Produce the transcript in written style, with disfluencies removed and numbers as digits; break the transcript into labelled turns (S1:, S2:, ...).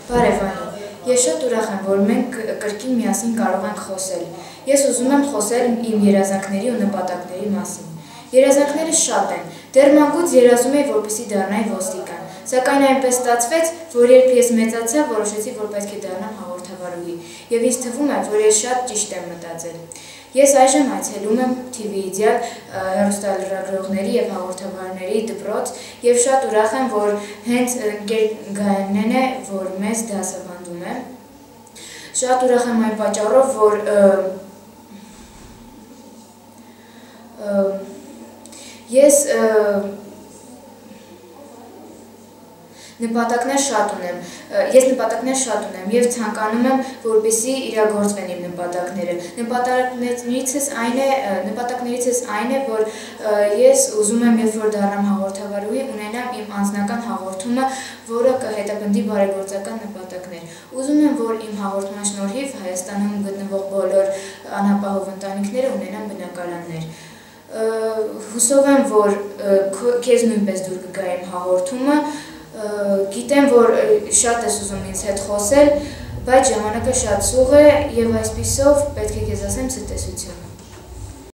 S1: Բարև Անու, ես շատ ուրախ եմ, որ մենք կրկին միասին կարող ենք խոսել։ Ես ուզում եմ խոսել իմ երազանքների ու նպատակների մասին։ Երազանքները շատ են, դեռ մանկուց երազում էի, որպեսզի դառնայի ոստիկան, սակայն այնպես ստացվեց, որ երբ ես մեծացա, որոշեցի, որ պետք է դառնամ հաղորդավարուհի, և ինձ թվում է, որ ես շատ ճիշտ եմ մտածել։ Ես այժմ այցելում եմ TV Ideal հեռուստալրագրողների և հաղորդավարների դպրոց և շատ ուրախ եմ, որ հենց ընկեր Գայանն է, որ մեզ դասավանդում է։ Շատ ուրախ եմ այն պատճառով, որ ես նպատակներ շատ ունեմ և ցանկանում եմ, որպեսզի իրագործվեն իմ նպատակները։ Նպատակներիցս այն է, որ ես ուզում եմ, երբ որ դառնամ հաղորդավարուհի, ունենամ իմ անձնական հաղորդումը, որը կհետապնդի բարեգործական նպատակներ։ Ուզում եմ, որ իմ հաղորդման շնորհիվ Հայաստանում գտնվող բոլոր անապահով ընտանիքները ունենան բնակարաններ։ Հուսով եմ, որ քեզ նույնպես դուր կգա իմ հաղորդումը։ Գիտեմ, որ շատ ես ուզում ինձ հետ խոսել, բայց ժամանակը շատ սուղ է և այսպիսով պետք է քեզ ասեմ ցտեսություն։